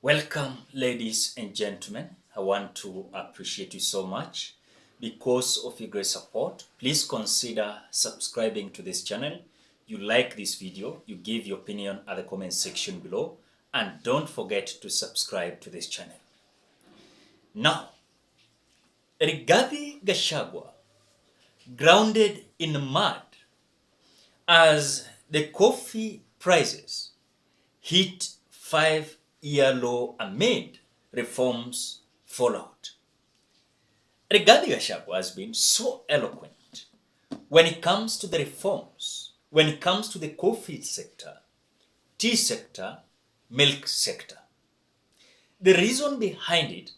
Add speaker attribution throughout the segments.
Speaker 1: Welcome, ladies and gentlemen. I want to appreciate you so much because of your great support. Please consider subscribing to this channel. You like this video, you give your opinion at the comment section below, and don't forget to subscribe to this channel. Now, Rigathi Gachagua grounded in mud as the coffee prices hit 5-year low amid reforms fallout. Rigathi Gachagua has been so eloquent when it comes to the reforms, when it comes to the coffee sector, tea sector, milk sector. The reason behind it,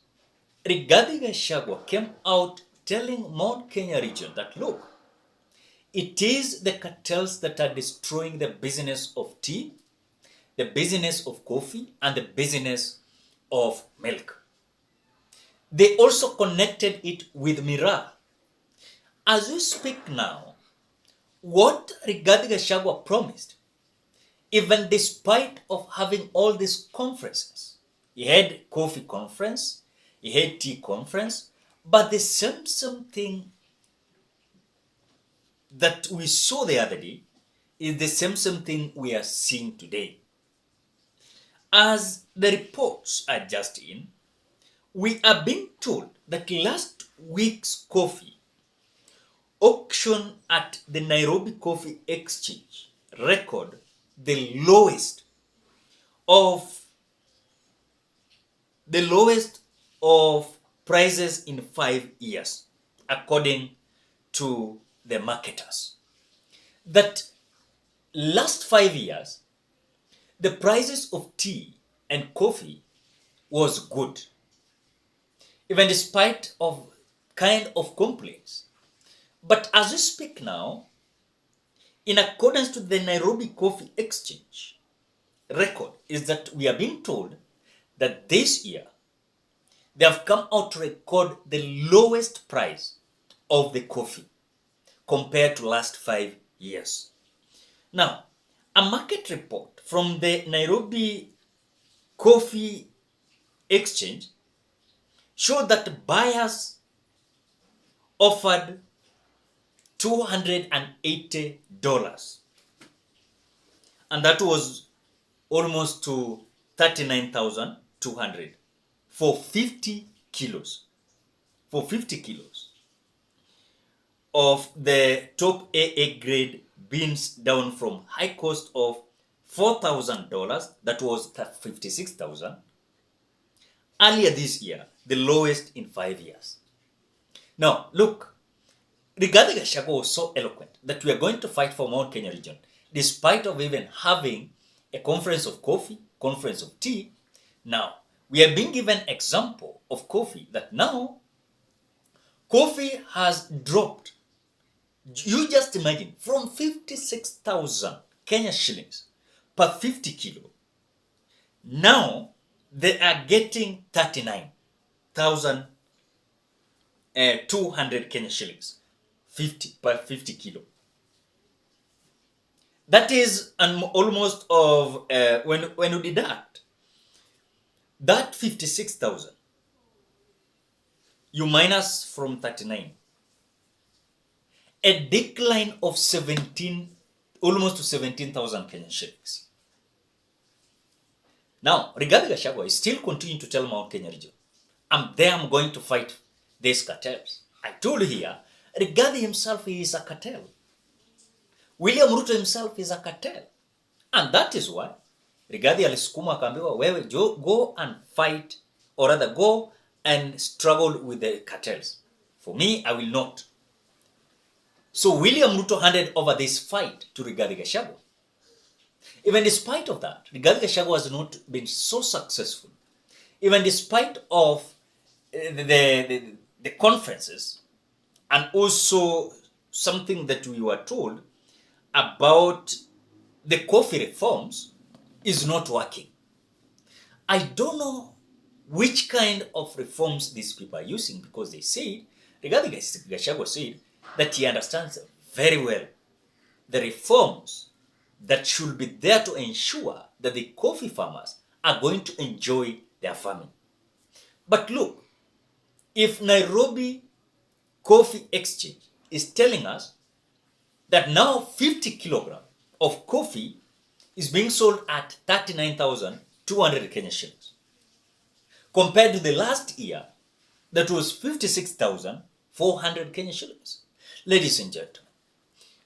Speaker 1: Rigathi Gachagua came out telling Mount Kenya region that, look, it is the cartels that are destroying the business of tea, the business of coffee, and the business of milk. They also connected it with Mira. As we speak now, what Rigathi Gachagua promised, even despite of having all these conferences, he had coffee conference, he had tea conference, but the same thing that we saw the other day is the same thing we are seeing today. As the reports are just in, we are being told that last week's coffee auction at the Nairobi Coffee Exchange record the lowest of prices in 5 years, according to the marketers. That last 5 years, the prices of tea and coffee was good, even despite of kind of complaints. But as we speak now, in accordance to the Nairobi Coffee Exchange record, is that we are being told that this year they have come out to record the lowest price of the coffee compared to last 5 years. Now, a market report from the Nairobi Coffee Exchange showed that buyers offered $280, and that was almost to 39,200 for 50 kilos. For 50 kilos of the top AA grade beans, down from high cost of $4,000, that was 56,000 earlier this year, the lowest in 5 years. Now, look, Rigathi Gachagua was so eloquent that we are going to fight for Mount Kenya region, despite of even having a conference of coffee, conference of tea. Now, we are being given example of coffee, that now coffee has dropped. You just imagine, from 56,000 Kenya shillings per 50 kilo. Now they are getting 39,200 Kenya shillings per 50 kilo. That is almost of when you deduct that 56,000, you minus from 39. A decline of almost to 17,000 Kenyan shillings. Now, Rigathi Gachagua is still continuing to tell Mount Kenya region, I'm going to fight these cartels. I told you here, Rigathi himself is a cartel. William Ruto himself is a cartel. And that is why Rigathi alisukuma akaambiwa, wewe go and fight, or rather go and struggle with the cartels. For me, I will not. So William Ruto handed over this fight to Rigathi Gachagua. Even despite of that, Rigathi Gachagua has not been so successful. Even despite of the conferences, and also something that we were told about the coffee reforms is not working. I don't know which kind of reforms these people are using, because they said, Rigathi Gachagua said, that he understands very well the reforms that should be there to ensure that the coffee farmers are going to enjoy they are farming. But look, if Nairobi Coffee Exchange is telling us that now 50 kilograms of coffee is being sold at 39,200 Kenya shillings, compared to the last year that was 56,400 Kenya shillings. Ladies and gentlemen,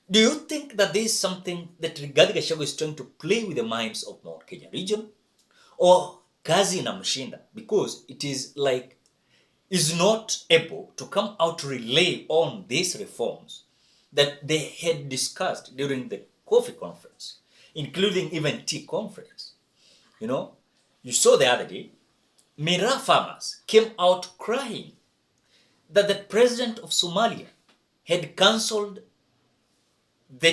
Speaker 1: do you think that this is something that Rigathi Gachagua is trying to play with the minds of Mount Kenya region? Or kazi inamshinda because it is like is not able to come out to relay on these reforms that they had discussed during the coffee conference, including even tea conference. You know, you saw the other day, Miraa farmers came out crying that the president of Somalia had cancelled this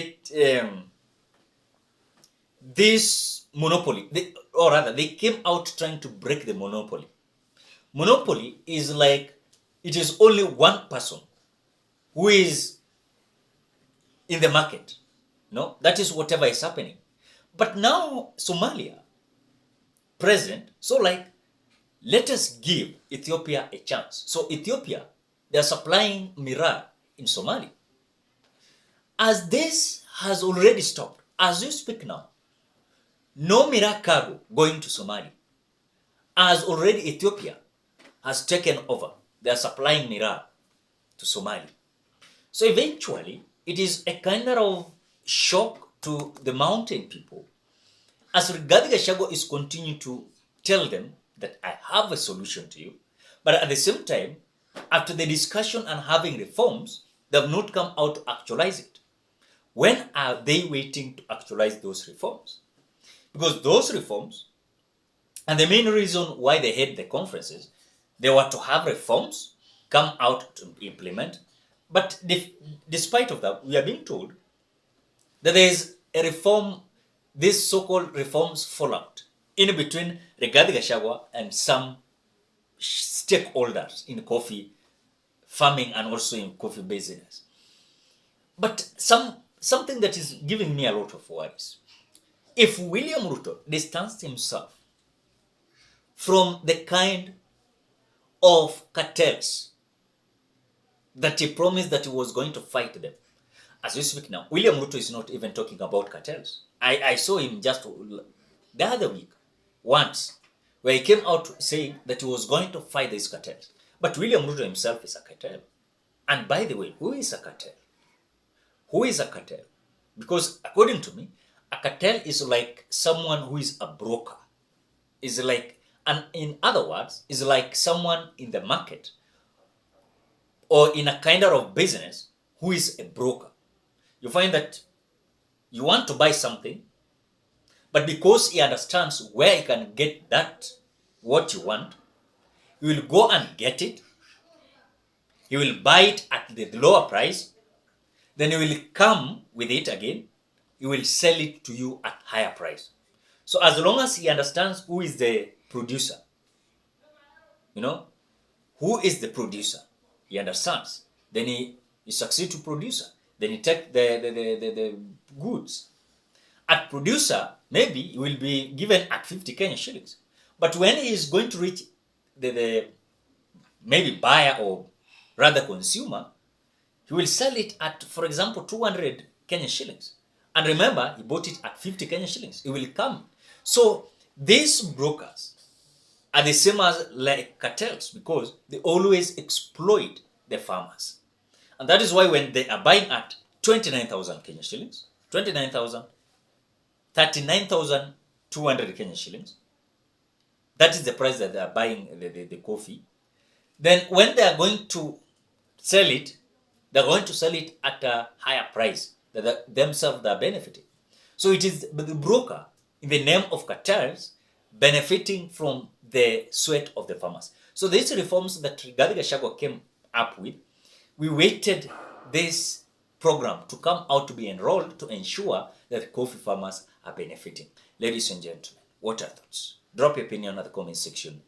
Speaker 1: monopoly, or rather, they came out trying to break the monopoly. Monopoly is like, it is only one person who is in the market. No, that is whatever is happening. But now Somalia president, so like, let us give Ethiopia a chance. So Ethiopia, they are supplying Miraa in Somalia. As this has already stopped, as you speak now, no Miraa cargo going to Somalia. As already Ethiopia has taken over, they are supplying Miraa to Somalia. So eventually, it is a kind of shock to the mountain people as Rigathi Gachagua is continuing to tell them that I have a solution to you, but at the same time, after the discussion and having reforms, they have not come out to actualize it. When are they waiting to actualize those reforms? Because those reforms, and the main reason why they had the conferences, they were to have reforms come out to implement. But despite of that, we are being told that there is a reform, this so-called reforms fallout in between Rigathi Gachagua and some stakeholders in coffee farming and also in coffee business. But something that is giving me a lot of worries. If William Ruto distanced himself from the kind of cartels that he promised that he was going to fight them, as we speak now, William Ruto is not even talking about cartels. I saw him just the other week, once, where he came out saying that he was going to fight these cartels. But William Ruto himself is a cartel. And by the way, who is a cartel? Who is a cartel? Because according to me, a cartel is like someone who is a broker. Is like, and in other words, is like someone in the market or in a kind of business who is a broker. You find that you want to buy something, but because he understands where he can get that, what you want, he will go and get it. He will buy it at the lower price. Then he will come with it again. He will sell it to you at higher price. So as long as he understands who is the producer, who is the producer, he understands. Then he succeeds to producer. Then he takes the goods. At producer, maybe he will be given at 50 Kenya shillings. But when he is going to reach the maybe buyer or rather consumer, he will sell it at, for example, 200 Kenya shillings. And remember, he bought it at 50 Kenya shillings. It will come. So these brokers are the same as like cartels because they always exploit the farmers. And that is why when they are buying at 29,000 Kenya shillings, 39,200 Kenya shillings, that is the price that they are buying the coffee. Then when they are going to sell it, they're going to sell it at a higher price that themselves are benefiting. So it is the broker in the name of cartels benefiting from the sweat of the farmers. So these reforms that Rigathi Gachagua came up with, we waited this program to come out to be enrolled to ensure that coffee farmers are benefiting. Ladies and gentlemen, what are thoughts? Drop your opinion at the comment section